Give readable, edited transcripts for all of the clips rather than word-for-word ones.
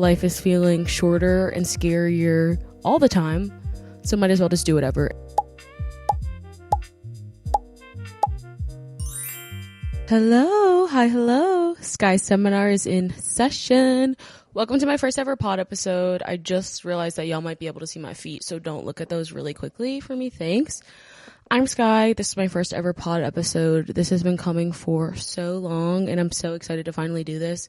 Life is feeling shorter and scarier all the time, so might as well just do whatever. Hello. Skye Seminar is in session. Welcome to my first ever pod episode. I just realized that y'all might be able to see my feet, so don't look at those really quickly for me, thanks. I'm Skye. This is my first ever pod episode. This has been coming for so long, and I'm so excited to finally do this.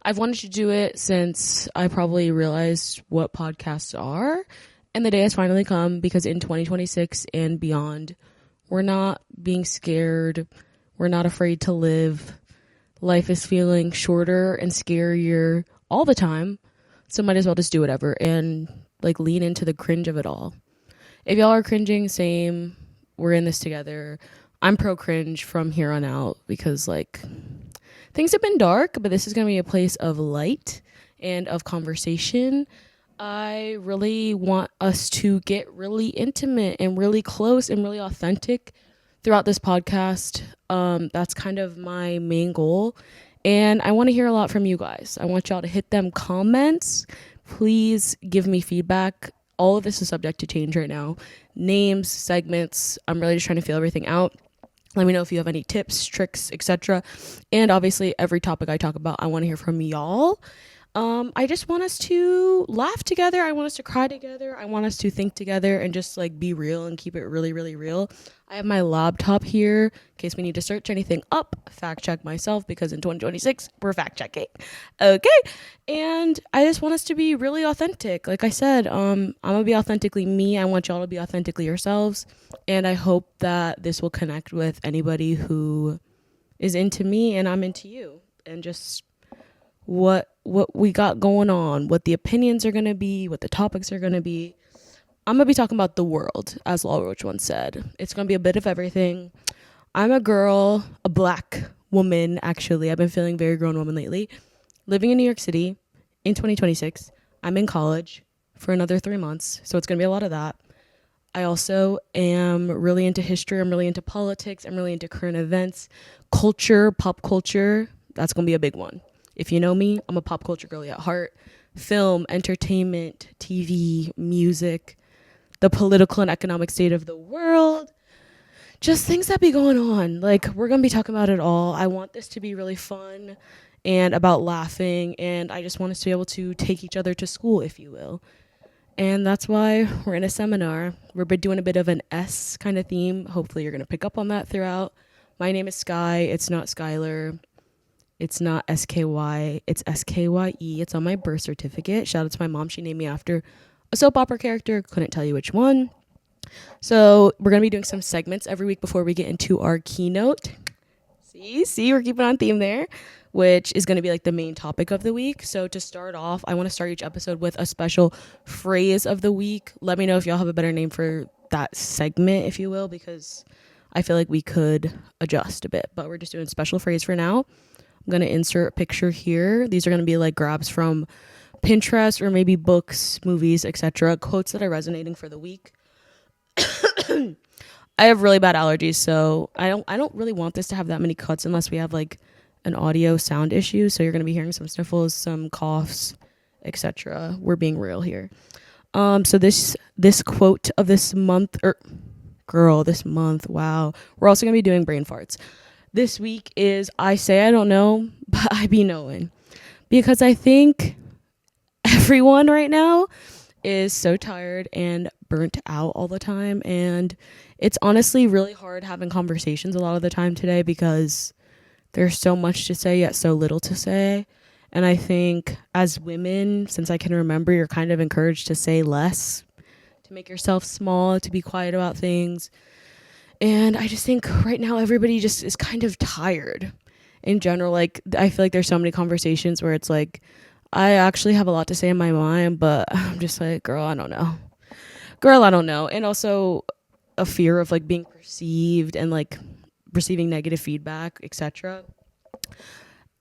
I've wanted to do it since I probably realized what podcasts are, and the day has finally come because in 2026 and beyond, we're not being scared. We're not afraid to live. Life is feeling shorter and scarier all the time, so might as well just do whatever and lean into the cringe of it all. If y'all are cringing, same. We're in this together. I'm pro cringe from here on out because things have been dark, but this is going to be a place of light and of conversation. I really want us to get really intimate and really close and really authentic throughout this podcast. That's kind of my main goal. And I want to hear a lot from you guys. I want y'all to hit them comments. Please give me feedback. All of this is subject to change right now. Names, segments. I'm really just trying to feel everything out. Let me know if you have any tips, tricks, etc. And obviously, every topic I talk about, I want to hear from y'all. I just want us to laugh together. I want us to cry together. I want us to think together and just be real and keep it really, really real. I have my laptop here in case we need to search anything up, fact check myself because in 2026, we're fact checking. Okay. And I just want us to be really authentic. Like I said, I'm going to be authentically me. I want y'all to be authentically yourselves. And I hope that this will connect with anybody who is into me and I'm into you. And just what we got going on, what the opinions are going to be, what the topics are going to be. I'm going to be talking about the world, as Law Roach once said. It's going to be a bit of everything. I'm a girl, a black woman, actually. I've been feeling very grown woman lately. Living in New York City in 2026. I'm in college for another 3 months, so it's going to be a lot of that. I also am really into history. I'm really into politics. I'm really into current events, culture, pop culture. That's going to be a big one. If you know me, I'm a pop culture girly at heart. Film, entertainment, TV, music, the political and economic state of the world, just things that be going on. We're going to be talking about it all. I want this to be really fun and about laughing, and I just want us to be able to take each other to school, if you will. And that's why we're in a seminar. We're doing a bit of an S kind of theme. Hopefully you're going to pick up on that throughout. My name is Skye. It's not Skylar. It's not SKY. It's SKYE. It's on my birth certificate. Shout out to my mom. She named me after a soap opera character. Couldn't tell you which one. So we're going to be doing some segments every week before we get into our keynote. See, we're keeping on theme there, which is going to be the main topic of the week. So to start off, I want to start each episode with a special phrase of the week. Let me know if y'all have a better name for that segment, if you will, because I feel like we could adjust a bit, but we're just doing special phrase for now. I'm going to insert a picture here. These are going to be grabs from Pinterest or maybe books, movies, etc. Quotes that are resonating for the week. I have really bad allergies, so I don't really want this to have that many cuts unless we have an audio sound issue. So you're going to be hearing some sniffles, some coughs, etc. We're being real here. So this quote of this month, this month, wow. We're also going to be doing brain farts. This week is, I say I don't know, but I be knowing. Because I think everyone right now is so tired and burnt out all the time. And it's honestly really hard having conversations a lot of the time today because there's so much to say, yet so little to say. And I think as women, since I can remember, you're kind of encouraged to say less, to make yourself small, to be quiet about things. And I just think right now everybody just is kind of tired in general. I feel like there's so many conversations where it's I actually have a lot to say in my mind, but I'm just girl, I don't know. And also a fear of being perceived and receiving negative feedback, etc.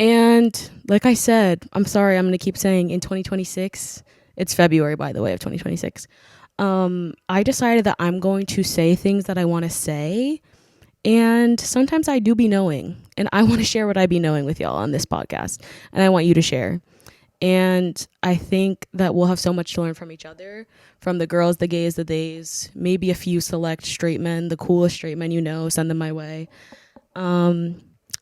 And like I said, I'm sorry, I'm going to keep saying in 2026, it's February, by the way, of 2026. I decided that I'm going to say things that I want to say. And sometimes I do be knowing, and I want to share what I be knowing with y'all on this podcast. And I want you to share. And I think that we'll have so much to learn from each other, from the girls, the gays, the theys, maybe a few select straight men, the coolest straight men send them my way. And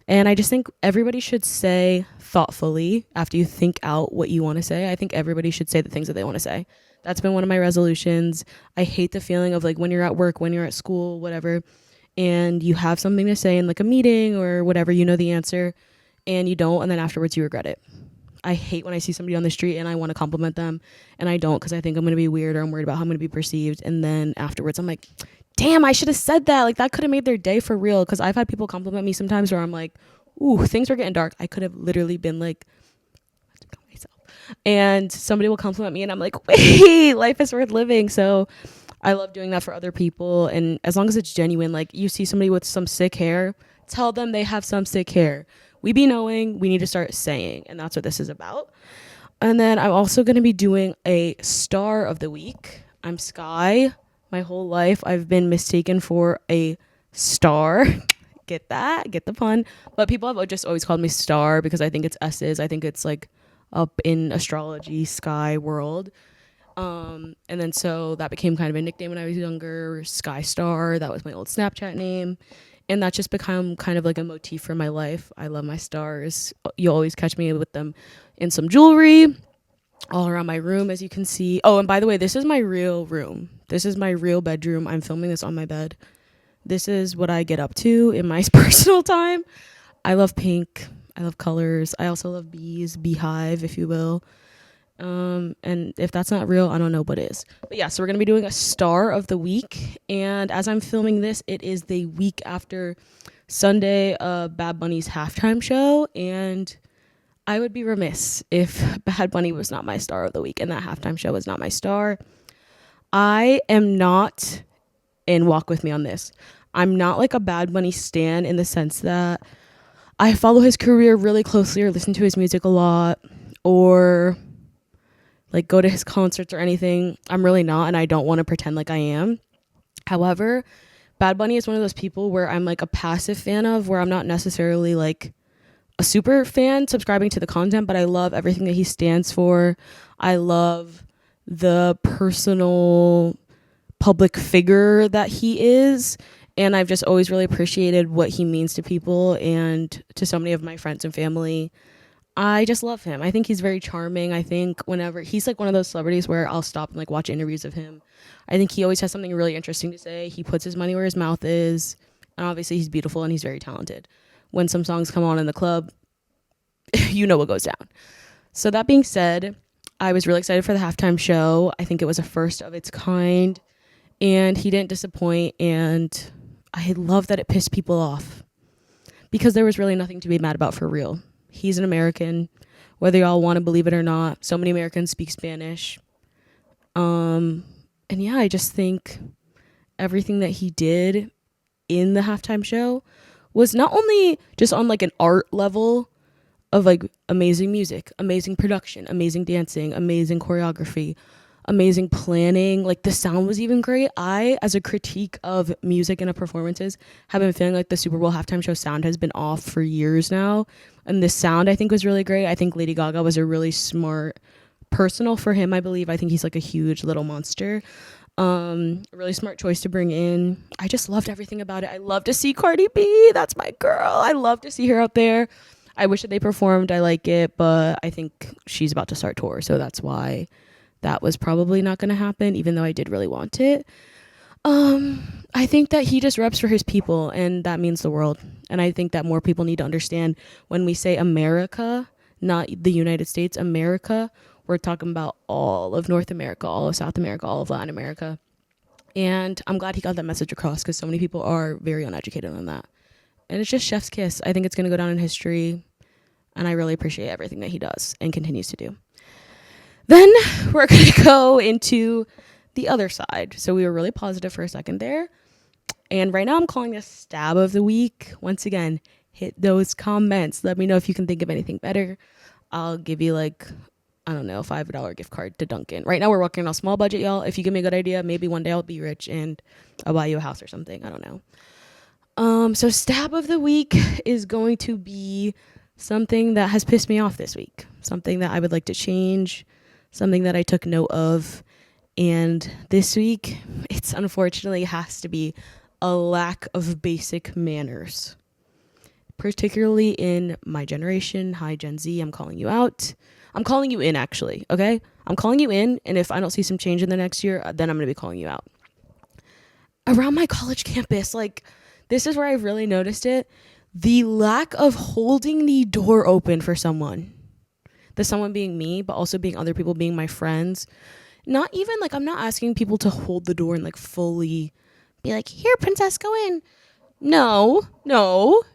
I just think everybody should say thoughtfully after you think out what you want to say. I think everybody should say the things that they want to say. That's been one of my resolutions. I hate the feeling of like when you're at work, when you're at school, whatever, and you have something to say in like a meeting or whatever, the answer, and you don't, and then afterwards you regret it. I hate when I see somebody on the street and I want to compliment them and I don't because I think I'm going to be weird or I'm worried about how I'm going to be perceived. And then afterwards I'm like, damn, I should have said that. Like that could have made their day for real. Because I've had people compliment me sometimes where I'm like, ooh, things are getting dark. I could have literally been like, myself. And somebody will compliment me and I'm like, wait, life is worth living. So I love doing that for other people. And as long as it's genuine, like you see somebody with some sick hair, tell them they have some sick hair. We be knowing, we need to start saying, and that's what this is about. And then I'm also going to be doing a star of the week. I'm Skye. My whole life I've been mistaken for a star. Get that? Get the pun. But people have just always called me Star because I think it's S's. I think it's like up in astrology, sky world. And then so that became kind of a nickname when I was younger. Sky Star. That was my old Snapchat name. And that's just become kind of like a motif for my life. I love my stars. You'll always catch me with them in some jewelry all around my room, as you can see. Oh, and by the way, this is my real room. This is my real bedroom. I'm filming this on my bed. This is what I get up to in my personal time. I love pink. I love colors. I also love bees, beehive, if you will. And if that's not real, I don't know what is. But yeah, so we're going to be doing a star of the week. And as I'm filming this, it is the week after Sunday, Bad Bunny's halftime show. And I would be remiss if Bad Bunny was not my star of the week and that halftime show was not my star. I am not, and walk with me on this, I'm not like a Bad Bunny stan in the sense that I follow his career really closely or listen to his music a lot or like go to his concerts or anything. I'm really not, and I don't want to pretend like I am. However, Bad Bunny is one of those people where I'm like a passive fan of, where I'm not necessarily like a super fan subscribing to the content, but I love everything that he stands for. I love the personal public figure that he is, and I've just always really appreciated what he means to people and to so many of my friends and family. I just love him. I think he's very charming. I think whenever he's like one of those celebrities where I'll stop and like watch interviews of him. I think he always has something really interesting to say. He puts his money where his mouth is. And obviously he's beautiful and he's very talented. When some songs come on in the club, you know what goes down. So that being said, I was really excited for the halftime show. I think it was a first of its kind and he didn't disappoint. And I love that it pissed people off because there was really nothing to be mad about for real. He's an American, whether y'all want to believe it or not. So many Americans speak Spanish. And yeah, I just think everything that he did in the halftime show was not only just on like an art level of like amazing music, amazing production, amazing dancing, amazing choreography, amazing planning. Like the sound was even great. I, as a critique of music and of performances, have been feeling like the Super Bowl halftime show sound has been off for years now. And the sound I think was really great. I think Lady Gaga was a really smart, personal for him, I believe. I think he's like a huge little monster. A really smart choice to bring in. I just loved everything about it. I love to see Cardi B. That's my girl. I love to see her out there. I wish that they performed. I like it, but I think she's about to start tour, so that's why that was probably not going to happen, even though I did really want it. I think that he just reps for his people, and that means the world. And I think that more people need to understand when we say America, not the United States, America, we're talking about all of North America, all of South America, all of Latin America. And I'm glad he got that message across because so many people are very uneducated on that. And it's just chef's kiss. I think it's going to go down in history, and I really appreciate everything that he does and continues to do. Then we're going to go into the other side. So we were really positive for a second there. And right now I'm calling this stab of the week. Once again, hit those comments. Let me know if you can think of anything better. I'll give you like, I don't know, $5 gift card to Dunkin'. Right now we're working on a small budget, y'all. If you give me a good idea, maybe one day I'll be rich and I'll buy you a house or something. I don't know. So stab of the week is going to be something that has pissed me off this week. something that I would like to change, something that I took note of. And this week, it's unfortunately has to be a lack of basic manners, particularly in my generation. Hi, Gen Z, I'm calling you out. I'm calling you in, actually, okay? I'm calling you in, and if I don't see some change in the next year, then I'm going to be calling you out. Around my college campus, like, this is where I've really noticed it. The lack of holding the door open for someone. The someone being me, but also being other people, being my friends. Not even, like, I'm not asking people to hold the door and, like, fully be like, here, princess, go in. No.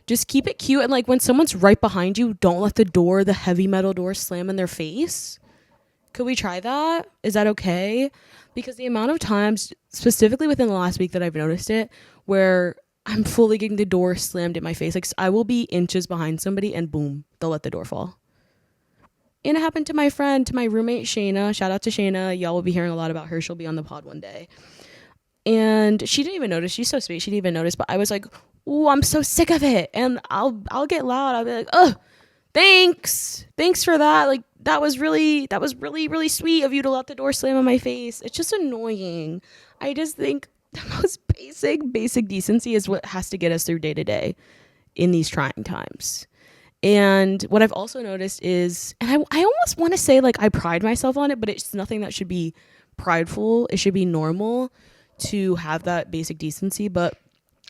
Just keep it cute. And, like, when someone's right behind you, don't let the heavy metal door slam in their face. Could we try that? Is that okay? Because the amount of times, specifically within the last week that I've noticed it, where I'm fully getting the door slammed in my face. Like, I will be inches behind somebody and boom, they'll let the door fall. And it happened to my roommate, Shayna. Shout out to Shayna. Y'all will be hearing a lot about her. She'll be on the pod one day. And she didn't even notice. She's so sweet. She didn't even notice. But I was like, ooh, I'm so sick of it. And I'll get loud. I'll be like, oh, thanks for that. Like, that was really really sweet of you to let the door slam in my face. It's just annoying. I just think the most basic decency is what has to get us through day to day in these trying times. And what I've also noticed is, and I almost want to say, like, I pride myself on it, but it's nothing that should be prideful. It should be normal to have that basic decency. But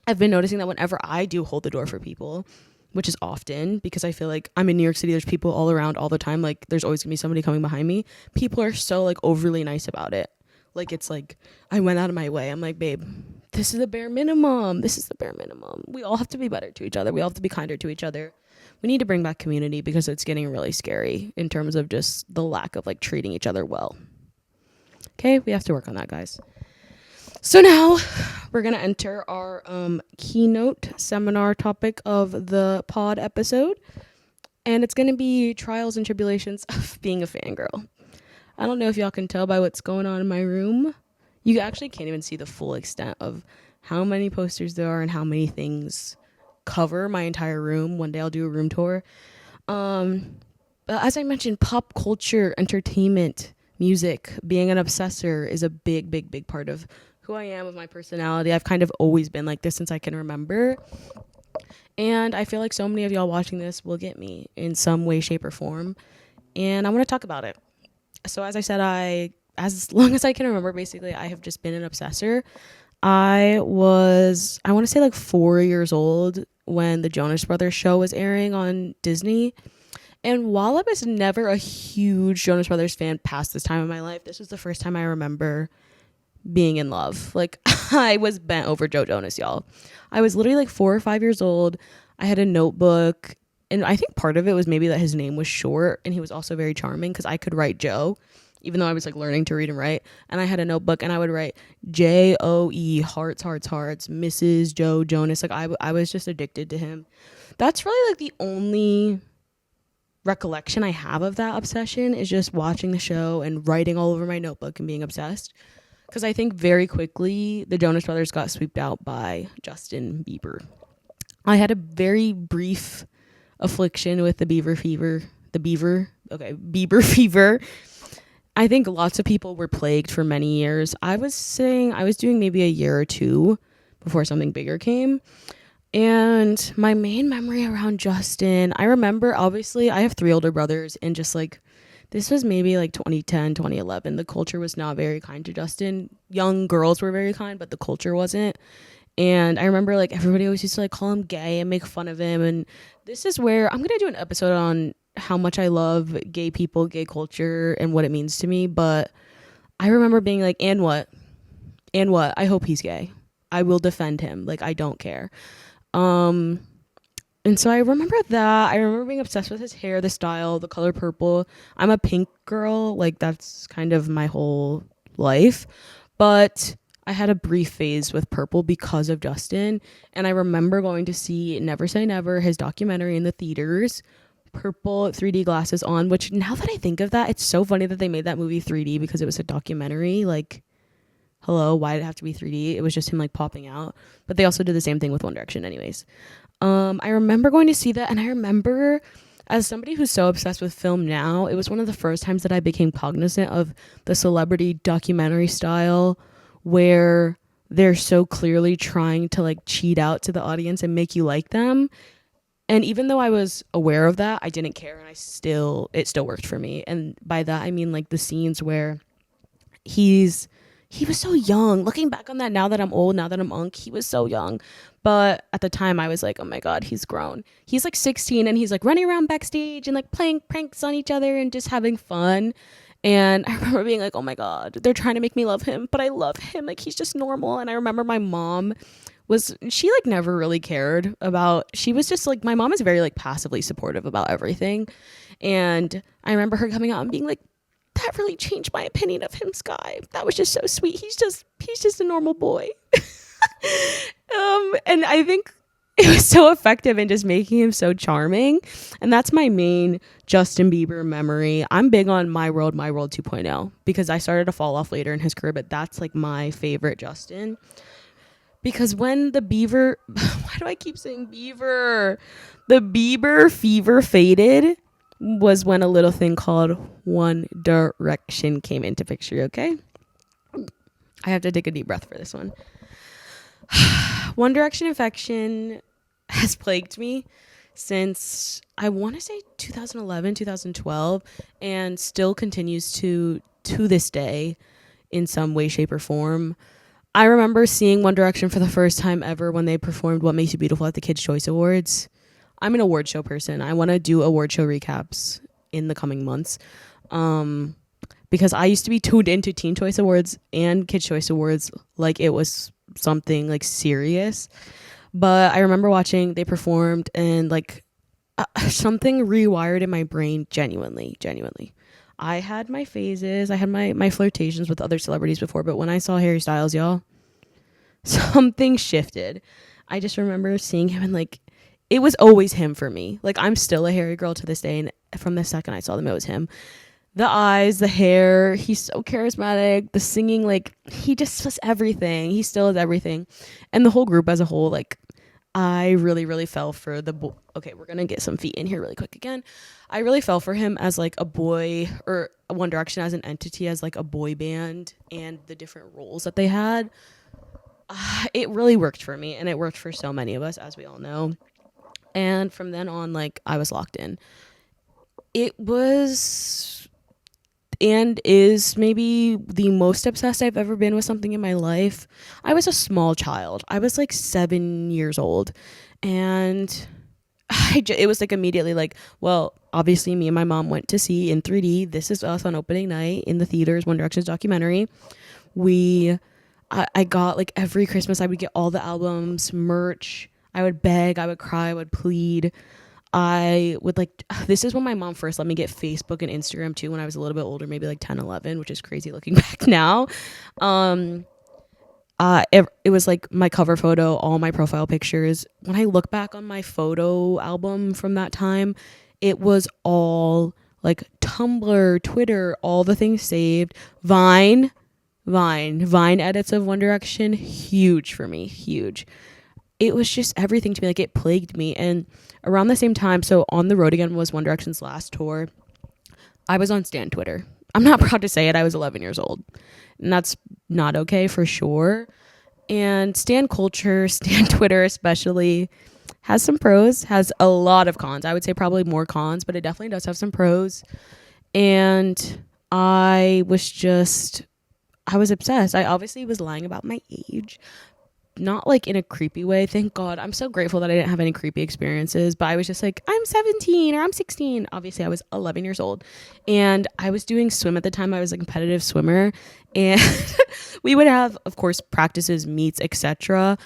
I've been noticing that whenever I do hold the door for people, which is often because I feel like I'm in New York City, there's people all around all the time. Like, there's always gonna be somebody coming behind me. People are so, like, overly nice about it. Like, it's like, I went out of my way. I'm like, babe, this is the bare minimum. We all have to be better to each other. We all have to be kinder to each other. We need to bring back community because it's getting really scary in terms of just the lack of, like, treating each other well. Okay, we have to work on that, guys. So now we're going to enter our keynote seminar topic of the pod episode. And it's going to be trials and tribulations of being a fangirl. I don't know if y'all can tell by what's going on in my room. You actually can't even see the full extent of how many posters there are and how many things cover my entire room. One day I'll do a room tour. But as I mentioned, pop culture, entertainment, music, being an obsessor is a big part of who I am, of my personality. I've kind of always been like this since I can remember. And I feel like so many of y'all watching this will get me in some way, shape, or form. And I want to talk about it. So as I said, as long as I can remember, basically, I have just been an obsessor. I want to say, like, 4 years old when the Jonas Brothers show was airing on Disney. And while I was never a huge Jonas Brothers fan past this time in my life, this was the first time I remember being in love. Like, I was bent over Joe Jonas, y'all. I was literally like 4 or 5 years old. I had a notebook, and I think part of it was maybe that his name was short and he was also very charming because I could write Joe, even though I was, like, learning to read and write. And I had a notebook and I would write Joe, hearts, Mrs. Joe Jonas. Like, I was just addicted to him. That's really, like, the only recollection I have of that obsession, is just watching the show and writing all over my notebook and being obsessed. Because I think very quickly the Jonas Brothers got swooped out by Justin Bieber. I had a very brief affliction with the Bieber fever. Bieber fever. I think lots of people were plagued for many years. I was doing maybe a year or two before something bigger came. And my main memory around Justin, I remember, obviously, I have 3 older brothers, and just, like, this was maybe like 2010, 2011. The culture was not very kind to Justin. Young girls were very kind, but the culture wasn't. And I remember, like, everybody always used to, like, call him gay and make fun of him. And this is where I'm going to do an episode on how much I love gay people, gay culture, and what it means to me. But I remember being like, and what? I hope he's gay. I will defend him. Like, I don't care. And so I remember that. I remember being obsessed with his hair, the style, the color purple. I'm a pink girl. Like, that's kind of my whole life. But I had a brief phase with purple because of Justin. And I remember going to see Never Say Never, his documentary, in the theaters. Purple 3D glasses on, which, now that I think of that, it's so funny that they made that movie 3D because it was a documentary. Like, hello, why did it have to be 3D? It was just him, like, popping out. But they also did the same thing with One Direction anyways. I remember going to see that, and I remember As somebody who's so obsessed with film now, it was one of the first times that I became cognizant of the celebrity documentary style where they're so clearly trying to like cheat out to the audience and make you like them. And even though I was aware of that, I didn't care, and it still worked for me. And by that I mean like the scenes where he was so young. Looking back on that now that I'm old, now that I'm unk, he was so young. But at the time I was like, oh my God, he's grown. He's like 16 and he's like running around backstage and like playing pranks on each other and just having fun. And I remember being like, oh my God, they're trying to make me love him, but I love him. Like, he's just normal. And I remember my mom she like never really cared about, she was just like, my mom is very like passively supportive about everything. And I remember her coming out and being like, that really changed my opinion of him, Skye. That was just so sweet. He's just a normal boy. And I think it was so effective in just making him so charming. And that's my main Justin Bieber memory. I'm big on My World 2.0 because I started to fall off later in his career, but that's like my favorite Justin. Because when the Bieber, why do I keep saying Bieber? The Bieber fever faded was when a little thing called One Direction came into picture, okay? I have to take a deep breath for this one. One Direction infection has plagued me since, I want to say 2011, 2012, and still continues to this day in some way, shape, or form. I remember seeing One Direction for the first time ever when they performed What Makes You Beautiful at the Kids' Choice Awards. I'm an award show person. I want to do award show recaps in the coming months. Because I used to be tuned into Teen Choice Awards and Kids' Choice Awards like it was something like serious. But I remember watching, they performed, and like something rewired in my brain genuinely. I had my phases. I had my flirtations with other celebrities before, but when I saw Harry Styles, y'all, something shifted. I just remember seeing him and like, it was always him for me. Like, I'm still a Harry girl to this day, and from the second I saw them, it was him. The eyes, the hair, he's so charismatic. The singing, like, he just was everything. He still is everything. And the whole group as a whole, like, I really, really fell for okay, we're gonna get some feet in here really quick again. I really fell for him as like a boy, or One Direction as an entity, as like a boy band, and the different roles that they had. It really worked for me, and it worked for so many of us, as we all know. And from then on, like, I was locked in. It was and is maybe the most obsessed I've ever been with something in my life. I was a small child. I was like 7 years old, and it was like immediately like, well, obviously me and my mom went to see in 3D This Is Us on opening night in the theaters, One Direction's documentary. I got like every Christmas I would get all the albums, merch. I would beg, I would cry, I would plead. I would like, this is when my mom first let me get Facebook and Instagram too, when I was a little bit older, maybe like 10, 11, which is crazy looking back now. It was like my cover photo, all my profile pictures. When I look back on my photo album from that time, it was all like Tumblr, Twitter, all the things saved. Vine edits of One Direction, huge for me, huge. It was just everything to me. Like, it plagued me. And around the same time, so On the Road Again was One Direction's last tour. I was on Stan Twitter. I'm not proud to say it. I was 11 years old. And that's not okay for sure. And Stan culture, Stan Twitter especially, has some pros, has a lot of cons. I would say probably more cons, but it definitely does have some pros. And I was obsessed. I obviously was lying about my age. Not like in a creepy way, thank God. I'm so grateful that I didn't have any creepy experiences, but I was just like, I'm 17 or I'm 16. Obviously I was 11 years old, and I was doing swim at the time. I was a competitive swimmer, and we would have, of course, practices, meets, etc.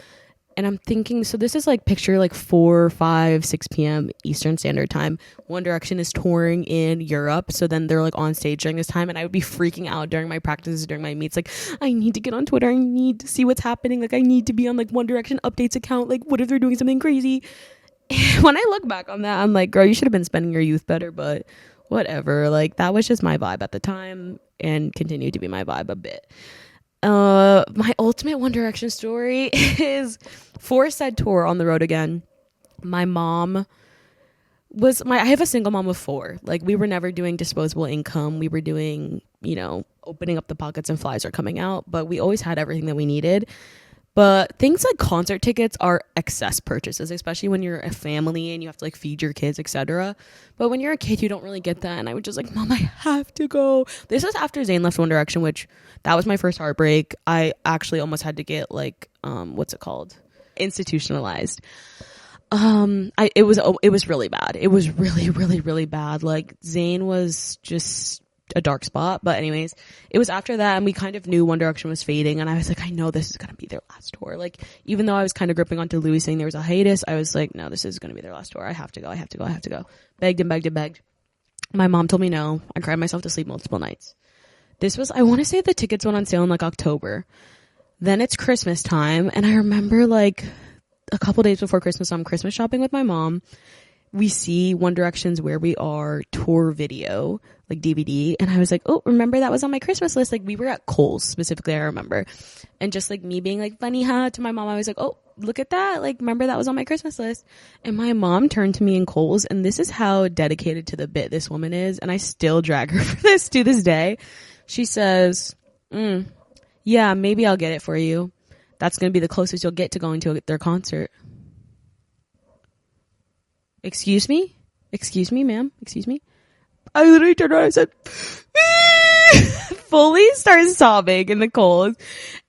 And I'm thinking, so this is like, picture like 4, 5, 6 p.m. Eastern Standard Time. One Direction is touring in Europe. So then they're like on stage during this time. And I would be freaking out during my practices, during my meets. Like, I need to get on Twitter. I need to see what's happening. Like, I need to be on like One Direction updates account. Like, what if they're doing something crazy? And when I look back on that, I'm like, girl, you should have been spending your youth better. But whatever. Like, that was just my vibe at the time, and continued to be my vibe a bit. My ultimate One Direction story is, for said tour On the Road Again, my mom I have a single mom of 4. Like, we were never doing disposable income. We were doing, you know, opening up the pockets and flies are coming out, but we always had everything that we needed. But things like concert tickets are excess purchases, especially when you're a family and you have to like feed your kids, etc. But when you're a kid, you don't really get that. And I was just like, Mom, I have to go. This was after Zayn left One Direction, which that was my first heartbreak. I actually almost had to get like, what's it called? Institutionalized. It was really bad. It was really, really, really bad. Like, Zayn was just a dark spot. But anyways, it was after that, and we kind of knew One Direction was fading, and I was like, I know this is gonna be their last tour. Like, even though I was kind of gripping onto Louis saying there was a hiatus, I was like, no, this is gonna be their last tour. I have to go. Begged and begged and begged. My mom told me no. I cried myself to sleep multiple nights. This was, I want to say the tickets went on sale in like October. Then it's Christmas time, and I remember like a couple days before Christmas, I'm Christmas shopping with my mom. We see One Direction's Where We Are tour video, like DVD. And I was like, oh, remember that was on my Christmas list. Like, we were at Kohl's specifically, I remember. And just like me being like, funny, huh? To my mom, I was like, oh, look at that. Like, remember that was on my Christmas list. And my mom turned to me in Kohl's. And this is how dedicated to the bit this woman is. And I still drag her for this to this day. She says, yeah, maybe I'll get it for you. That's going to be the closest you'll get to going to their concert. Excuse me, ma'am. Excuse me. I literally turned around and said, fully starts sobbing in the Kohl's. And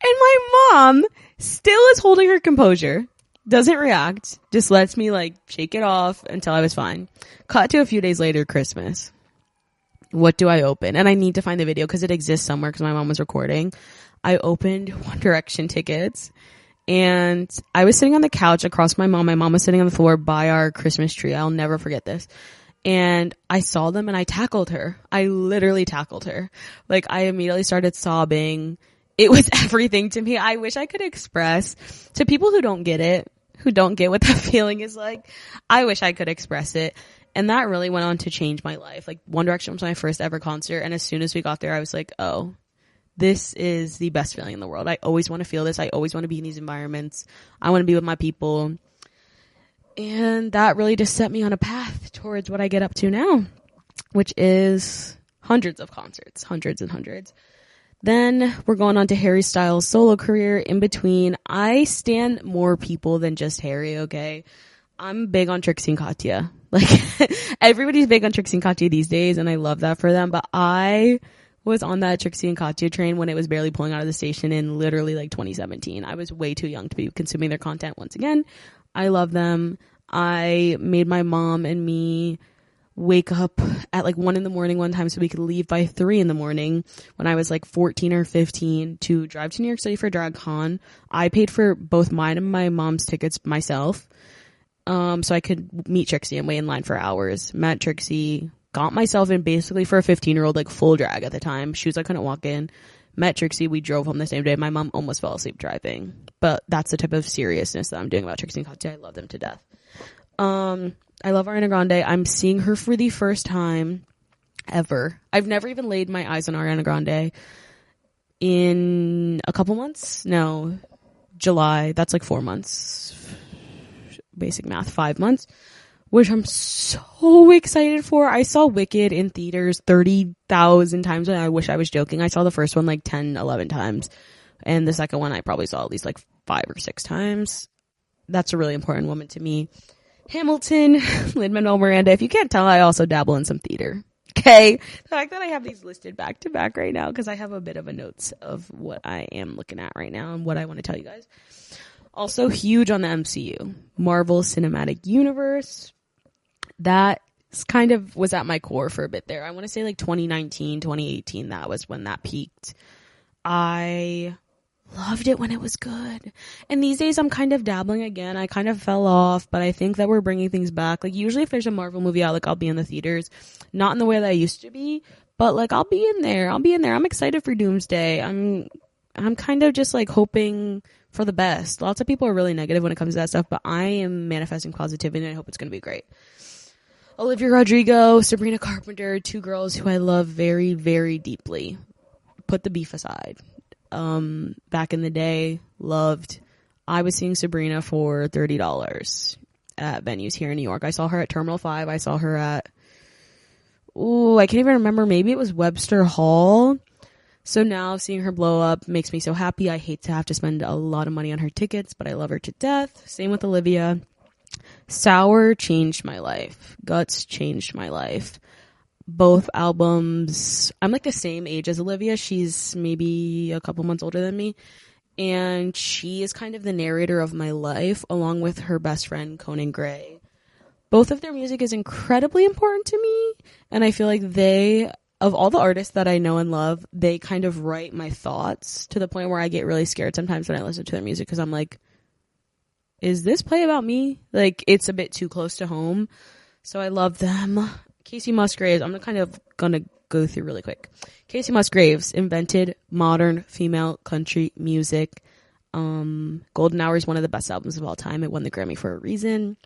my mom still is holding her composure. Doesn't react. Just lets me like shake it off until I was fine. Cut to a few days later, Christmas. What do I open? And I need to find the video because it exists somewhere because my mom was recording. I opened One Direction tickets. And I was sitting on the couch across from my mom. My mom was sitting on the floor by our Christmas tree. I'll never forget this. And I saw them and I tackled her. I literally tackled her. Like, I immediately started sobbing. It was everything to me. I wish I could express to people who don't get it, who don't get what that feeling is like. I wish I could express it. And that really went on to change my life. Like, One Direction was my first ever concert. And as soon as we got there, I was like, oh, this is the best feeling in the world. I always want to feel this. I always want to be in these environments. I want to be with my people. And that really just set me on a path towards what I get up to now, which is hundreds of concerts, hundreds and hundreds. Then we're going on to Harry Styles' solo career. In between, I stan more people than just Harry, okay? I'm big on Trixie and Katya. Like, everybody's big on Trixie and Katya these days, and I love that for them. But I was on that Trixie and Katya train when it was barely pulling out of the station in literally like 2017. I was way too young to be consuming their content once again. I love them. I made my mom and me wake up at like 1 a.m. one time so we could leave by 3 a.m. when I was like 14 or 15 to drive to New York City for DragCon. I paid for both mine and my mom's tickets myself. So I could meet Trixie and wait in line for hours. Met Trixie, got myself in basically for a 15-year-old, like full drag at the time. Shoes I couldn't walk in. Met Trixie. We drove home the same day. My mom almost fell asleep driving. But that's the type of seriousness that I'm doing about Trixie and Katya. I love them to death. I love Ariana Grande. I'm seeing her for the first time ever. I've never even laid my eyes on Ariana Grande in a couple months. No, July. That's like 4 months. Basic math, 5 months. Which I'm so excited for. I saw Wicked in theaters 30,000 times, and I wish I was joking. I saw the first one like 10, 11 times. And the second one I probably saw at least like 5 or 6 times. That's a really important woman to me. Hamilton, Lin-Manuel Miranda. If you can't tell, I also dabble in some theater. Okay? The fact that I have these listed back to back right now, because I have a bit of a notes of what I am looking at right now and what I want to tell you guys. Also huge on the MCU. Marvel Cinematic Universe. That kind of was at my core for a bit there. I want to say like 2019, 2018, that was when that peaked. I loved it when it was good. And these days I'm kind of dabbling again. I kind of fell off, but I think that we're bringing things back. Like, usually if there's a Marvel movie out, like, I'll be in the theaters. Not in the way that I used to be, but like, I'll be in there. I'm excited for Doomsday. I'm kind of just like hoping for the best. Lots of people are really negative when it comes to that stuff, but I am manifesting positivity and I hope it's going to be great. Olivia Rodrigo, Sabrina Carpenter, 2 girls who I love very, very deeply. Put the beef aside. Back in the day, loved. I was seeing Sabrina for $30. at venues here in New York. I saw her at Terminal 5. I saw her at, I can't even remember. Maybe it was Webster Hall. So now seeing her blow up makes me so happy. I hate to have to spend a lot of money on her tickets, but I love her to death. Same with Olivia. Sour changed my life. Guts changed my life. Both albums, I'm like the same age as Olivia. She's maybe a couple months older than me. And she is kind of the narrator of my life, along with her best friend, Conan Gray. Both of their music is incredibly important to me. And I feel like they, of all the artists that I know and love, they kind of write my thoughts to the point where I get really scared sometimes when I listen to their music, because I'm like, is this play about me? Like, it's a bit too close to home. So I love them. Casey Musgraves, I'm kind of gonna go through really quick. Casey Musgraves invented modern female country music. Golden Hour is one of the best albums of all time. It won the Grammy for a reason.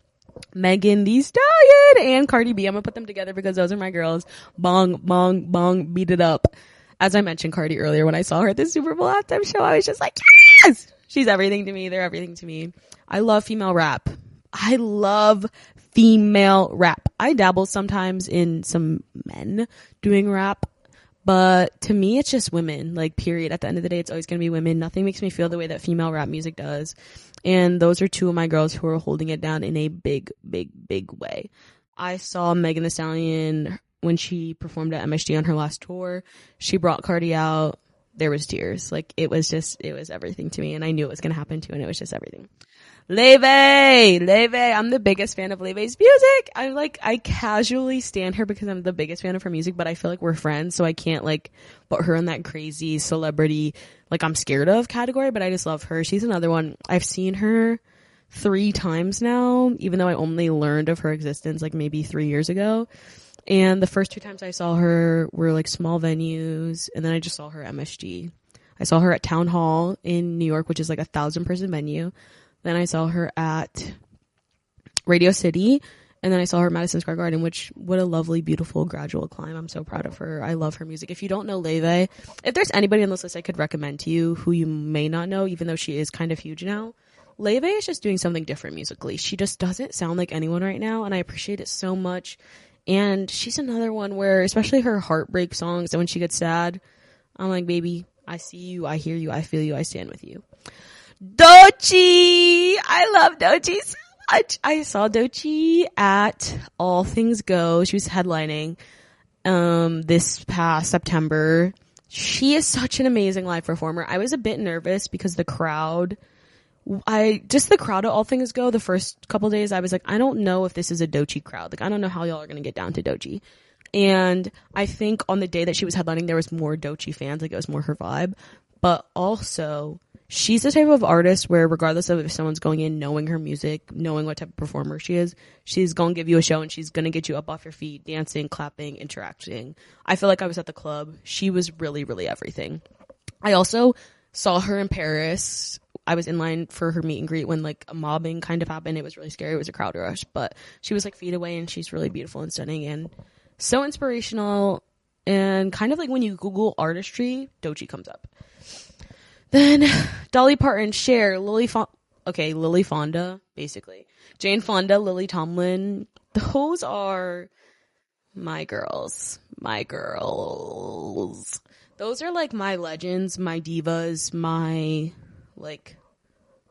Megan Thee Stallion and Cardi B, I'm gonna put them together because those are my girls. Bong, bong, bong, beat it up. As I mentioned Cardi earlier, when I saw her at the Super Bowl halftime show, I was just like, yes! She's everything to me. They're everything to me. I love female rap. I love female rap. I dabble sometimes in some men doing rap, but to me, it's just women, like, period. At the end of the day, it's always going to be women. Nothing makes me feel the way that female rap music does. And those are two of my girls who are holding it down in a big, big, big way. I saw Megan Thee Stallion when she performed at MSG on her last tour. She brought Cardi out. There was tears. Like, it was everything to me, and I knew it was going to happen too, and it was just everything. Leve, I'm the biggest fan of Leve's music. I casually stand her because I'm the biggest fan of her music, but I feel like we're friends, so I can't, like, put her in that crazy celebrity, like, I'm scared of category, but I just love her. She's another one. I've seen her 3 times now, even though I only learned of her existence, like, maybe 3 years ago. And the first 2 times I saw her were, like, small venues, and then I just saw her at MSG. I saw her at Town Hall in New York, which is like 1,000-person venue. Then I saw her at Radio City, and then I saw her at Madison Square Garden, which, what a lovely, beautiful, gradual climb. I'm so proud of her. I love her music. If you don't know Leve, if there's anybody on this list I could recommend to you who you may not know, even though she is kind of huge now, Leve is just doing something different musically. She just doesn't sound like anyone right now, and I appreciate it so much. And she's another one where, especially her heartbreak songs, and when she gets sad, I'm like, baby, I see you, I hear you, I feel you, I stand with you. Doechii! I love Doechii so much. I saw Doechii at All Things Go. She was headlining this past September. She is such an amazing live performer. I was a bit nervous because the crowd at All Things Go, the first couple days, I was like, I don't know if this is a Doechii crowd. Like, I don't know how y'all are going to get down to Doechii. And I think on the day that she was headlining, there was more Doechii fans. Like, it was more her vibe. But also, she's the type of artist where, regardless of if someone's going in knowing her music, knowing what type of performer she is, she's going to give you a show and she's going to get you up off your feet, dancing, clapping, interacting. I feel like I was at the club. She was really, really everything. I also saw her in Paris. I was in line for her meet and greet when, like, a mobbing kind of happened. It was really scary. It was a crowd rush, but she was, like, feet away, and she's really beautiful and stunning and so inspirational. And kind of like when you Google artistry, Doechii comes up. Then Dolly Parton, Cher, Lily Fonda, basically. Jane Fonda, Lily Tomlin. Those are my girls. My girls. Those are, like, my legends, my divas, my, like,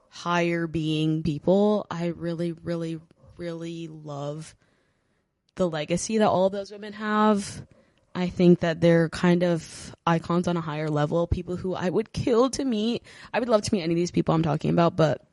higher being people. I really, really, really love the legacy that all of those women have. I think that they're kind of icons on a higher level, people who I would kill to meet. I would love to meet any of these people I'm talking about, but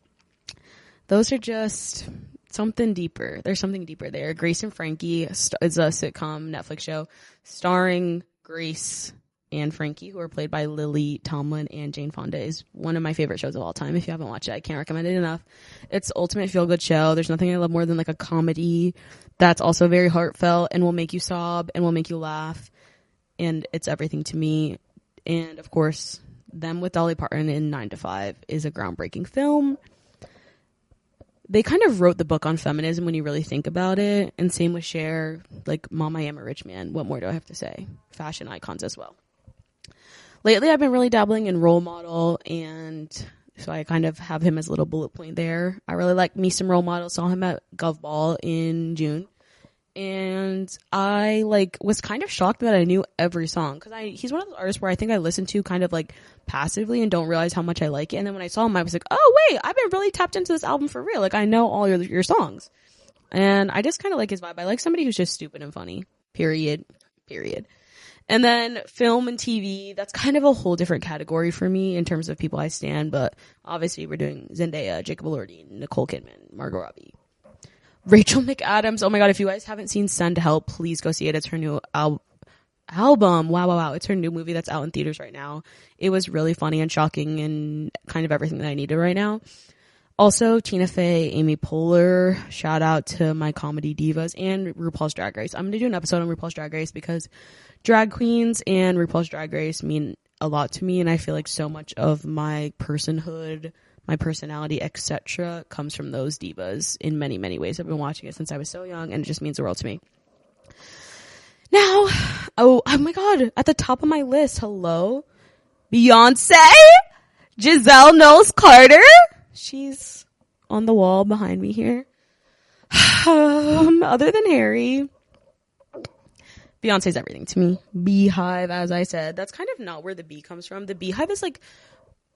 those are just something deeper. There's something deeper there. Grace and Frankie is a sitcom Netflix show starring Grace and Frankie, who are played by Lily Tomlin and Jane Fonda, is one of my favorite shows of all time. If you haven't watched it, I can't recommend it enough. It's the ultimate feel-good show. There's nothing I love more than, like, a comedy that's also very heartfelt and will make you sob and will make you laugh. And it's everything to me. And, of course, them with Dolly Parton in 9 to 5 is a groundbreaking film. They kind of wrote the book on feminism when you really think about it. And same with Cher, like, Mom, I Am a Rich Man. What more do I have to say? Fashion icons as well. Lately, I've been really dabbling in role model and So I kind of have him as a little bullet point there. I really like me some role models. Saw him at Gov Ball in June. And I like was kind of shocked that I knew every song, because he's one of those artists where I think I listen to kind of like passively and don't realize how much I like it. And then when I saw him, I was like, oh wait, I've been really tapped into this album for real. Like I know all your songs, and I just kind of like his vibe. I like somebody who's just stupid and funny. Period. And then film and TV, that's kind of a whole different category for me in terms of people I stan. But obviously we're doing Zendaya, Jacob Elordi, Nicole Kidman, Margot Robbie. Rachel McAdams. Oh my god, if you guys haven't seen Send Help, please go see it. It's her new album. Wow. It's her new movie that's out in theaters right now. It was really funny and shocking and kind of everything that I needed right now. Also, Tina Fey, Amy Poehler. Shout out to my comedy divas and RuPaul's Drag Race. I'm going to do an episode on RuPaul's Drag Race because drag queens and RuPaul's Drag Race mean a lot to me, and I feel like so much of my personhood, my personality, etc. comes from those divas in many, many ways. I've been watching it since I was so young, and it just means the world to me. Now, oh my god, at the top of my list, hello, Beyonce, Giselle Knowles Carter. She's on the wall behind me here. Other than Harry, Beyonce's everything to me. Beehive, as I said, that's kind of not where the bee comes from. The Beehive is like,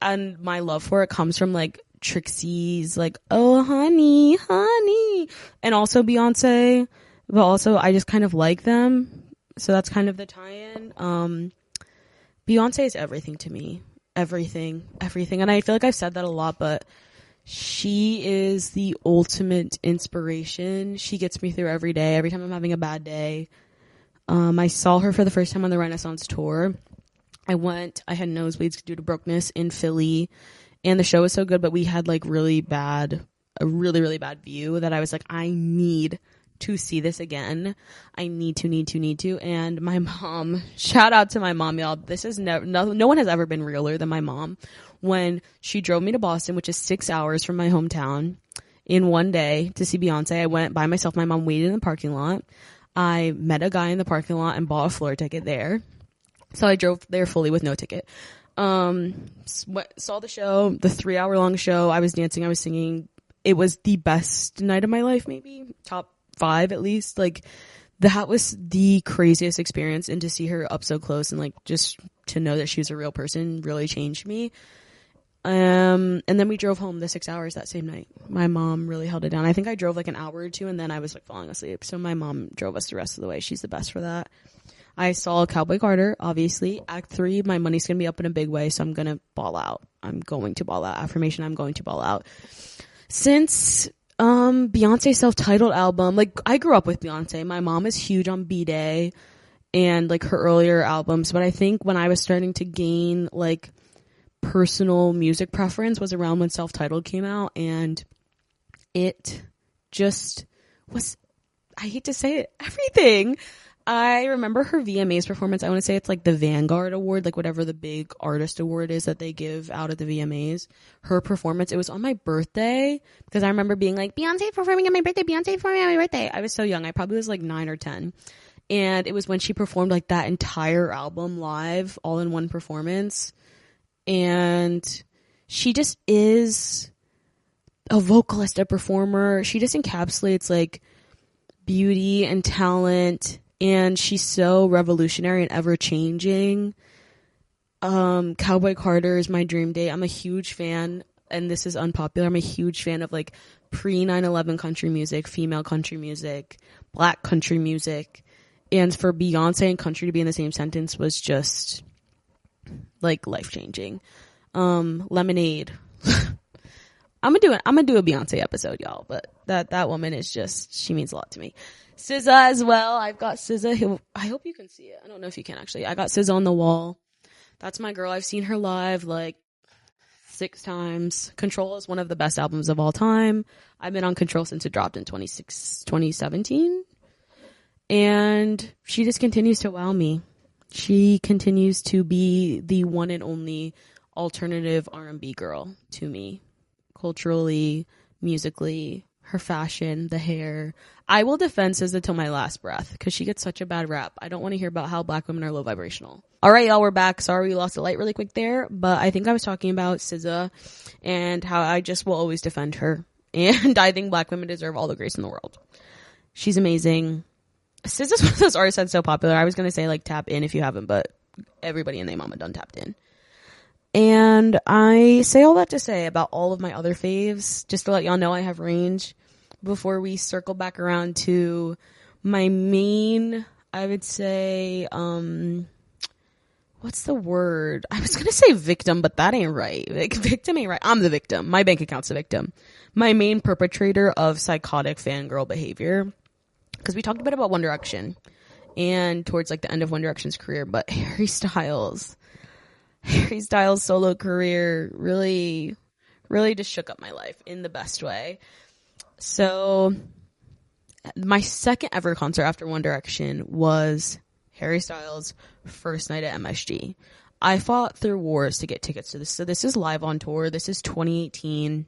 and my love for it comes from like Trixie's like, oh honey, and also Beyonce, but also I just kind of like them, so that's kind of the tie-in. Beyonce is everything to me, everything, and I feel like I've said that a lot, but she is the ultimate inspiration. She gets me through every day, every time I'm having a bad day. I saw her for the first time on the Renaissance tour. I had nosebleeds due to brokenness in Philly, and the show was so good, but we had like a really, really bad view that I was like, I need to see this again. I need to. And my mom, shout out to my mom, y'all. This is no one has ever been realer than my mom. When she drove me to Boston, which is 6 hours from my hometown, in one day to see Beyonce. I went by myself. My mom waited in the parking lot. I met a guy in the parking lot and bought a floor ticket there. So I drove there fully with no ticket. Saw the show, the 3-hour long show. I was dancing, I was singing. It was the best night of my life, maybe top 5 at least. Like that was the craziest experience, and to see her up so close and like just to know that she was a real person really changed me. And then we drove home the 6 hours that same night. My mom really held it down. I think I drove like an hour or two, and then I was like falling asleep. So my mom drove us the rest of the way. She's the best for that. I saw Cowboy Carter, obviously. Act 3, my money's going to be up in a big way, so I'm going to ball out. I'm going to ball out. Affirmation, I'm going to ball out. Since Beyonce's self-titled album, like I grew up with Beyonce. My mom is huge on B-Day and like her earlier albums, but I think when I was starting to gain like personal music preference was around when self-titled came out, and it just was, I hate to say it, everything. I remember her VMAs performance. I want to say it's like the Vanguard Award, like whatever the big artist award is that they give out at the VMAs. Her performance, it was on my birthday, because I remember being like, Beyonce performing on my birthday, Beyonce performing on my birthday. I was so young. I probably was like 9 or 10. And it was when she performed like that entire album live, all in one performance. And she just is a vocalist, a performer. She just encapsulates like beauty and talent, and she's so revolutionary and ever changing. Cowboy Carter is my dream date. I'm a huge fan, and this is unpopular, I'm a huge fan of like pre 9/11 country music, female country music, black country music, and for Beyonce and country to be in the same sentence was just like life changing. Lemonade. I'm gonna do a Beyonce episode, y'all, but that woman is just, she means a lot to me. SZA as well. I've got SZA. I hope you can see it. I don't know if you can actually. I got SZA on the wall. That's my girl. I've seen her live like 6 times. Control is one of the best albums of all time. I've been on Control since it dropped in 2017. And she just continues to wow me. She continues to be the one and only alternative R&B girl to me. Culturally, musically, her fashion, the hair. I will defend SZA till my last breath because she gets such a bad rap. I don't want to hear about how black women are low vibrational. All right, y'all, we're back. Sorry we lost the light really quick there, but I think I was talking about SZA and how I just will always defend her. And I think black women deserve all the grace in the world. She's amazing. SZA's one of those artists that's so popular. I was going to say, like, tap in if you haven't, but everybody and their mama done tapped in. And I say all that to say about all of my other faves, just to let y'all know I have range, before we circle back around to my main, I would say, what's the word? I was going to say victim, but that ain't right. Like, victim ain't right. I'm the victim. My bank account's the victim. My main perpetrator of psychotic fangirl behavior. Because we talked a bit about One Direction and towards like the end of One Direction's career, but Harry Styles' solo career really just shook up my life in the best way. So my second ever concert after One Direction was Harry Styles' first night at MSG. I fought through wars to get tickets to this. So this is live on tour. This is 2018.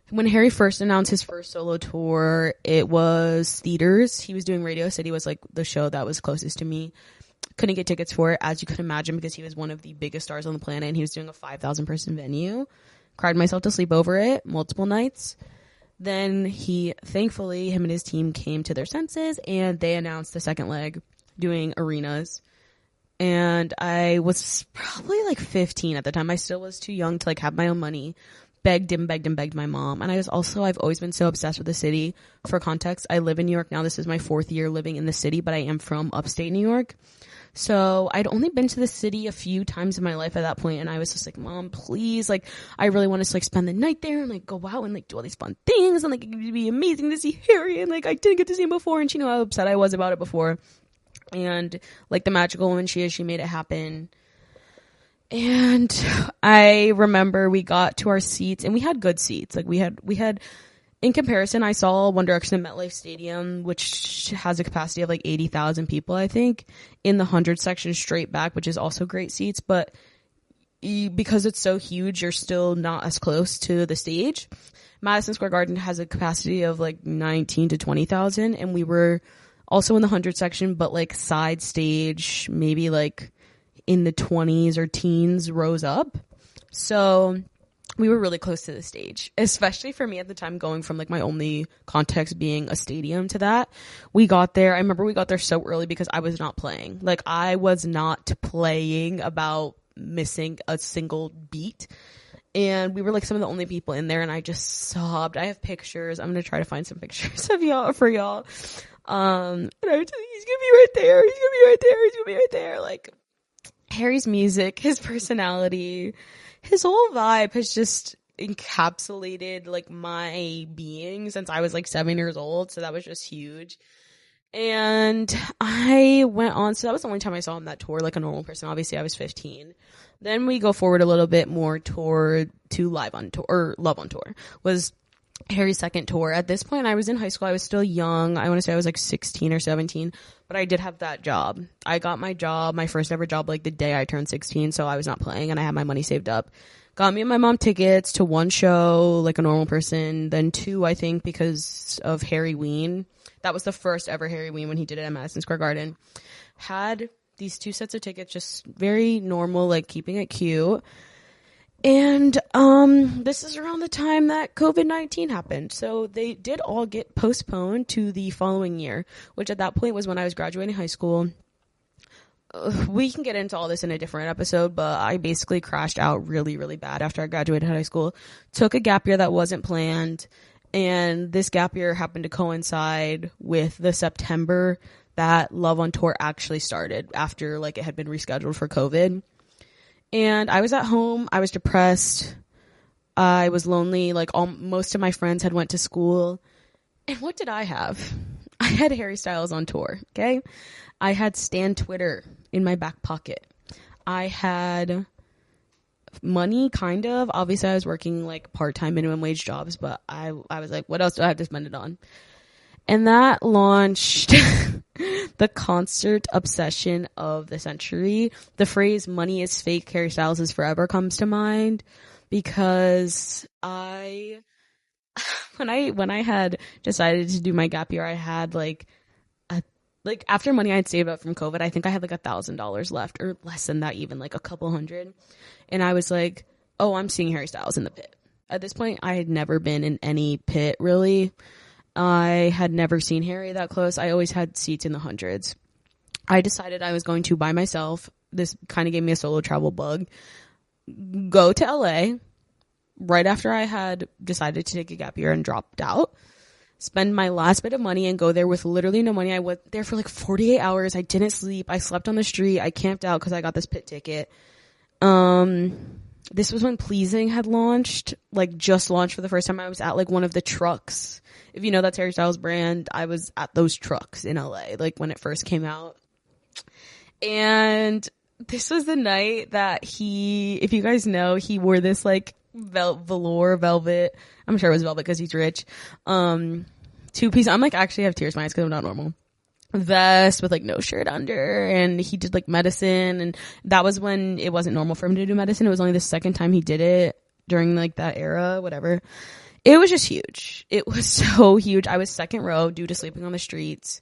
When Harry first announced his first solo tour, it was theaters. He was doing Radio City, was like the show that was closest to me. Couldn't get tickets for it, as you could imagine, because he was one of the biggest stars on the planet and he was doing a 5,000 person venue. Cried myself to sleep over it multiple nights. Then thankfully, him and his team came to their senses and they announced the second leg doing arenas. And I was probably like 15 at the time. I still was too young to like have my own money. Begged my mom. And I've always been so obsessed with the city. For context, I live in New York now. This is my 4th year living in the city, but I am from upstate New York. So I'd only been to the city a few times in my life at that point, and I was just like, Mom, please, like, I really want us to like spend the night there and like go out and like do all these fun things, and like it would be amazing to see Harry, and like I didn't get to see him before, and she knew how upset I was about it before. And like the magical woman she is, she made it happen. And I remember we got to our seats and we had good seats. Like we had, in comparison, I saw One Direction at MetLife Stadium, which has a capacity of like 80,000 people, I think, in the 100 section straight back, which is also great seats. But because it's so huge, you're still not as close to the stage. Madison Square Garden has a capacity of like 19 to 20,000. And we were also in the 100 section, but like side stage, maybe like in the 20s or teens rows up. So we were really close to the stage, especially for me at the time, going from like my only context being a stadium to that. I remember we got there so early because I was not playing. Like I was not playing about missing a single beat. And we were like some of the only people in there, and I just sobbed. I have pictures. I'm going to try to find some pictures of y'all for y'all. And I was like, he's going to be right there. He's going to be right there. He's going to be right there. Like, Harry's music, his personality, his whole vibe has just encapsulated like my being since I was like 7 years old. So that was just huge. And I went on, so that was the only time I saw him that tour like a normal person. Obviously I was 15. Then we go forward a little bit more to Live on Tour, or Love on Tour was Harry's second tour. At this point I was in high school. I was still young. I want to say I was like 16 or 17, but I did have that job. I got my job, my first ever job, like the day I turned 16. So I was not playing and I had my money saved up. Got me and my mom tickets to one show like a normal person, then two, I think, because of Harry Ween. That was the first ever Harry Ween when he did it at Madison Square Garden. Had these 2 sets of tickets, just very normal, like keeping it cute. And this is around the time that COVID-19 happened. So they did all get postponed to the following year, which at that point was when I was graduating high school. We can get into all this in a different episode, but I basically crashed out really, really bad after I graduated high school. Took a gap year that wasn't planned, and this gap year happened to coincide with the September that Love on Tour actually started after like it had been rescheduled for COVID. And I was at home. I was depressed. I was lonely. Like most of my friends had went to school. And what did I have? I had Harry Styles on tour. Okay. I had Stan Twitter in my back pocket. I had money, kind of. Obviously I was working like part-time minimum wage jobs, but I was like, what else do I have to spend it on? And that launched the concert obsession of the century. The phrase "money is fake, Harry Styles is forever" comes to mind because when I had decided to do my gap year, I had like like after money I'd saved up from COVID, I think I had like $1,000 left, or less than that, even like a couple hundred. And I was like, oh, I'm seeing Harry Styles in the pit. At this point, I had never been in any pit, really. I had never seen Harry that close. I always had seats in the hundreds. I decided I was going to, by myself, this kind of gave me a solo travel bug, go to LA right after I had decided to take a gap year and dropped out, spend my last bit of money and go there with literally no money. I went there for like 48 hours. I didn't sleep. I slept on the street. I camped out because I got this pit ticket. This was when Pleasing had launched, like just launched for the first time. I was at like one of the trucks. If you know that's Harry Styles brand, I was at those trucks in LA, like when it first came out. And this was the night that if you guys know, he wore this like velour velvet. I'm sure it was velvet because he's rich. 2-piece. I'm like actually have tears in my eyes because I'm not normal. Vest with like no shirt under, and he did like medicine, and that was when it wasn't normal for him to do medicine. It was only the second time he did it during like that era, whatever. It was just huge. It was so huge. I was second row due to sleeping on the streets,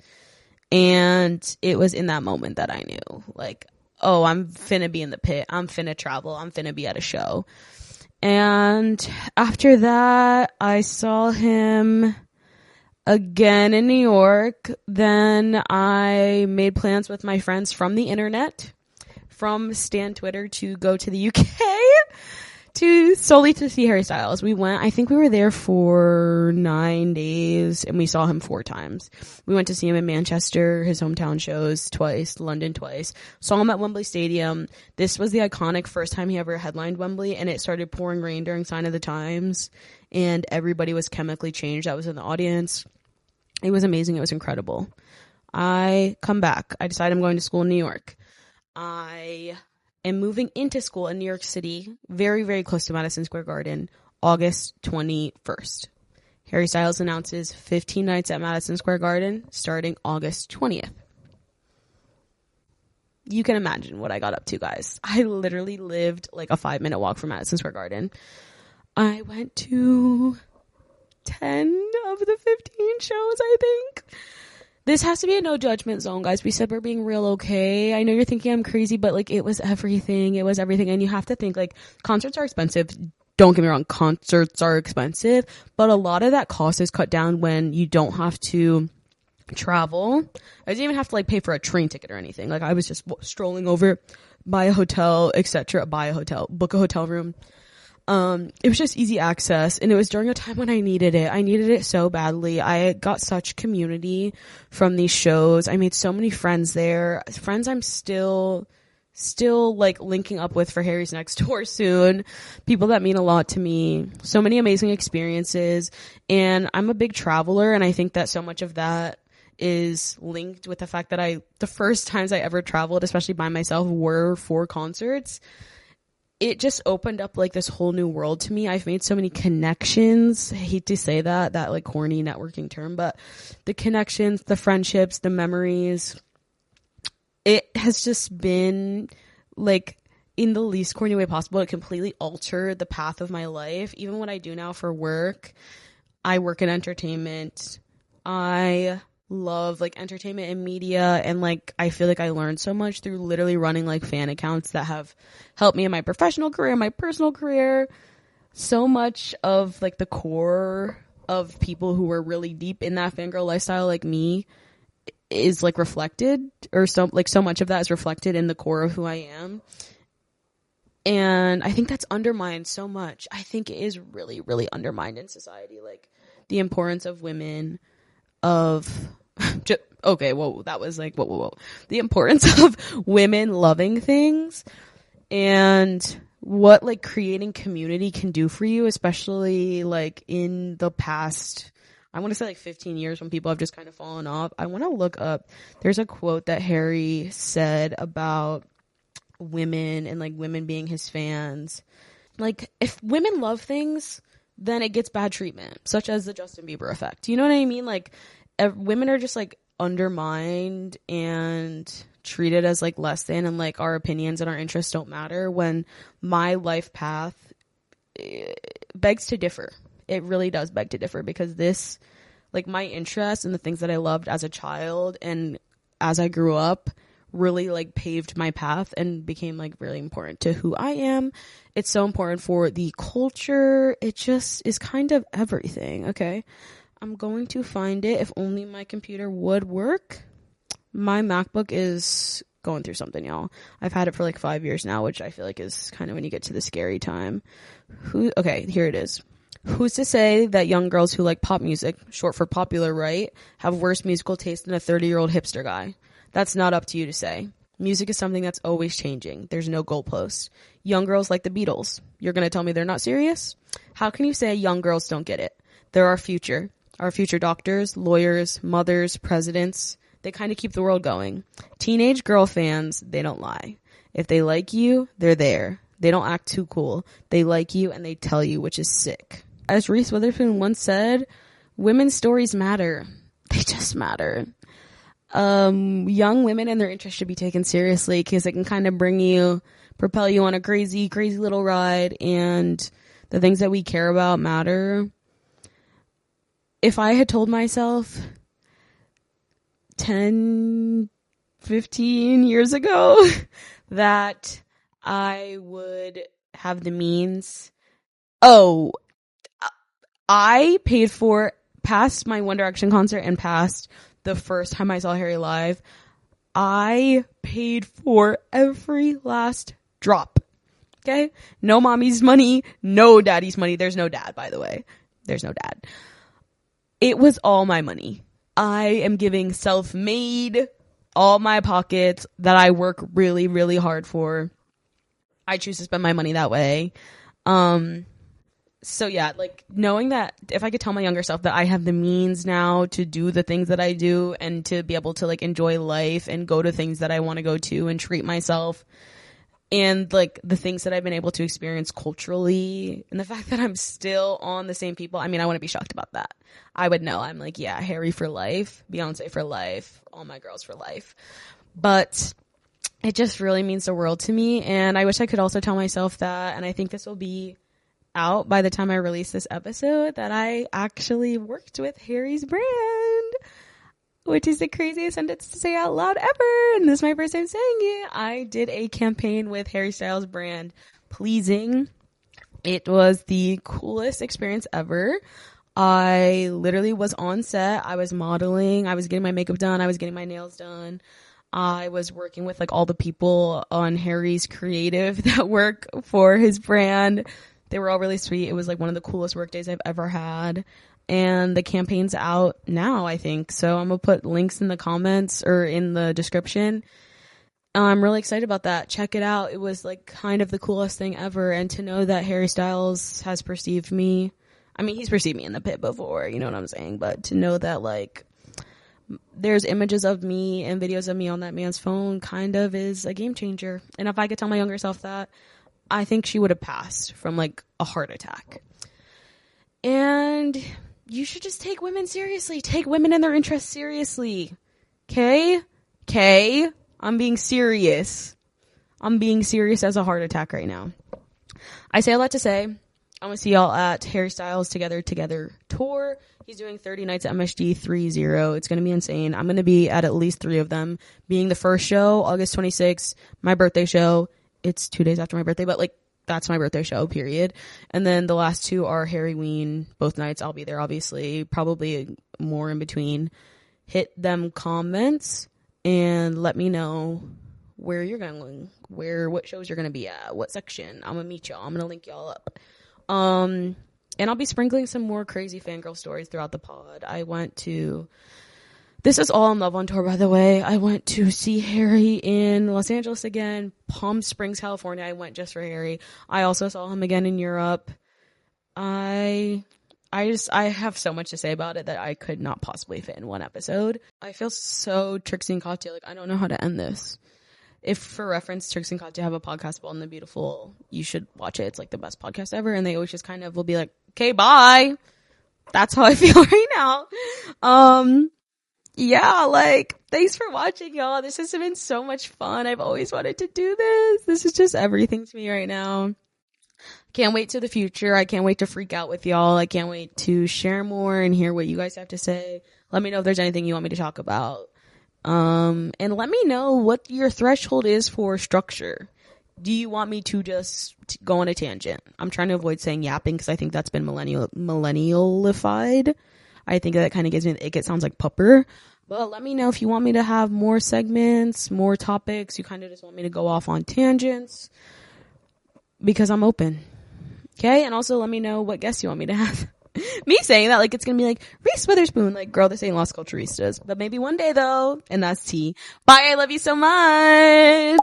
and it was in that moment that I knew, like, oh, I'm finna be in the pit. I'm finna travel. I'm finna be at a show. And after that, I saw him again in New York. Then I made plans with my friends from the internet, from Stan Twitter, to go to the UK solely to see Harry Styles. We went, I think we were there for 9 days, and we saw him 4 times. We went to see him in Manchester, his hometown shows twice, London twice. Saw him at Wembley Stadium. This was the iconic first time he ever headlined Wembley, and it started pouring rain during Sign of the Times, and everybody was chemically changed that was in the audience. It was amazing. It was incredible. I come back. I decide I'm going to school in New York. I am moving into school in New York City, very, very close to Madison Square Garden, August 21st. Harry Styles announces 15 nights at Madison Square Garden starting August 20th. You can imagine what I got up to, guys. I literally lived like a 5-minute walk from Madison Square Garden. I went to 10 of the 15 shows, I think. This has to be a no judgment zone, guys. We said we're being real, okay? I know you're thinking I'm crazy, but like it was everything. It was everything. And you have to think, like, concerts are expensive. Don't get me wrong, concerts are expensive, but a lot of that cost is cut down when you don't have to travel. I didn't even have to like pay for a train ticket or anything. Like I was just strolling over, buy a hotel, etc. Book a hotel room. It was just easy access, and it was during a time when I needed it. I needed it so badly. I got such community from these shows. I made so many friends there. Friends I'm still like linking up with for Harry's next tour soon. People that mean a lot to me. So many amazing experiences. And I'm a big traveler, and I think that so much of that is linked with the fact that the first times I ever traveled, especially by myself, were for concerts. It just opened up like this whole new world to me. I've made so many connections. I hate to say that like corny networking term, but the connections, the friendships, the memories, it has just been like in the least corny way possible. It completely altered the path of my life. Even what I do now for work, I work in entertainment. I love like entertainment and media, and like I feel like I learned so much through literally running like fan accounts that have helped me in my professional career, my personal career. So much of like the core of people who were really deep in that fangirl lifestyle like me is like reflected, or so much of that is reflected in the core of who I am. And I think that's undermined so much. I think it is really, really undermined in society, like the importance of women, okay, whoa, that was like, whoa. The importance of women loving things, and what like creating community can do for you, especially like in the past, I want to say like 15 years when people have just kind of fallen off. I want to look up, there's a quote that Harry said about women and like women being his fans. Like if women love things, then it gets bad treatment, such as the Justin Bieber effect. You know what I mean? Like women are just like undermined and treated as like less than, and like our opinions and our interests don't matter, when my life path begs to differ. It really does beg to differ, because this, like my interests and the things that I loved as a child and as I grew up really like paved my path and became like really important to who I am. It's so important for the culture. It just is kind of everything. Okay, I'm going to find it. If only my computer would work. My MacBook is going through something, y'all. I've had it for like 5 years now, which I feel like is kind of when you get to the scary time. Okay, here it is. Who's to say that young girls who like pop music, short for popular, right, have worse musical taste than a 30-year-old hipster guy? That's not up to you to say. Music is something that's always changing. There's no goalpost. Young girls like the Beatles. You're going to tell me they're not serious? How can you say young girls don't get it? They're our future. Our future doctors, lawyers, mothers, presidents. They kind of keep the world going. Teenage girl fans, they don't lie. If they like you, they're there. They don't act too cool. They like you and they tell you, which is sick. As Reese Witherspoon once said, women's stories matter. They just matter. Young women and their interests should be taken seriously because it can kind of propel you on a crazy, crazy little ride, and the things that we care about matter. If I had told myself 10, 15 years ago that I would have the means. Oh, I paid for past my One Direction concert and past the first time I saw Harry live. I paid for every last drop. Okay? No mommy's money, no daddy's money. There's no dad, by the way. There's no dad. It was all my money. I am giving self-made, all my pockets that I work really, really hard for. I choose to spend my money that way. So yeah, like knowing that if I could tell my younger self that I have the means now to do the things that I do and to be able to like enjoy life and go to things that I want to go to and treat myself, and like the things that I've been able to experience culturally, and the fact that I'm still on the same people, I mean, I wouldn't be shocked about that. I would know. I'm like, yeah, Harry for life, Beyonce for life, all my girls for life. But it just really means the world to me, and I wish I could also tell myself that, and I think this will be out by the time I release this episode, that I actually worked with Harry's brand, which is the craziest sentence to say out loud ever, and this is my first time saying it. I did a campaign with Harry Styles' brand, Pleasing. It was the coolest experience ever. I literally was on set. I was modeling. I was getting my makeup done. I was getting my nails done. I was working with like all the people on Harry's creative that work for his brand. They were all really sweet. It was like one of the coolest work days I've ever had. And the campaign's out now, I think. So I'm going to put links in the comments or in the description. I'm really excited about that. Check it out. It was like kind of the coolest thing ever. And to know that Harry Styles has perceived me. I mean, he's perceived me in the pit before, you know what I'm saying? But to know that like there's images of me and videos of me on that man's phone kind of is a game changer. And if I could tell my younger self that, I think she would have passed from like a heart attack. And you should just take women seriously. Take women and their interests seriously. Okay? I'm being serious. I'm being serious as a heart attack right now. I say a lot to say. I'm going to see y'all at Harry Styles Together tour. He's doing 30 nights at MSG 30. It's going to be insane. I'm going to be at least 3 of them. Being the first show, August 26th, my birthday show. It's 2 days after my birthday, but like that's my birthday show, period. And then the last 2 are Harry Ween. Both nights I'll be there, obviously. Probably more in between. Hit them comments and let me know where you're going, what shows you're going to be at, what section. I'm going to meet y'all. I'm going to link y'all up. And I'll be sprinkling some more crazy fangirl stories throughout the pod. This is All in Love on tour, by the way. I went to see Harry in Los Angeles again. Palm Springs, California. I went just for Harry. I also saw him again in Europe. I have so much to say about it that I could not possibly fit in one episode. I feel so Trixie and Katya. Like, I don't know how to end this. If, for reference, Trixie and Katya have a podcast, Bold and the Beautiful, you should watch it. It's like the best podcast ever. And they always just kind of will be like, okay, bye. That's how I feel right now. Yeah, like, thanks for watching, y'all. This has been so much fun. I've always wanted to do this. This is just everything to me right now. Can't wait to the future. I can't wait to freak out with y'all. I can't wait to share more and hear what you guys have to say. Let me know if there's anything you want me to talk about. And let me know what your threshold is for structure. Do you want me to just go on a tangent? I'm trying to avoid saying yapping because I think that's been millennialified. I think that kind of gives me the ick. It sounds like pupper. But let me know if you want me to have more segments, more topics. You kind of just want me to go off on tangents because I'm open. Okay? And also let me know what guests you want me to have. Me saying that like it's gonna be like Reese Witherspoon, like girl, this ain't Las Culturistas. But maybe one day though, and that's tea. Bye, I love you so much.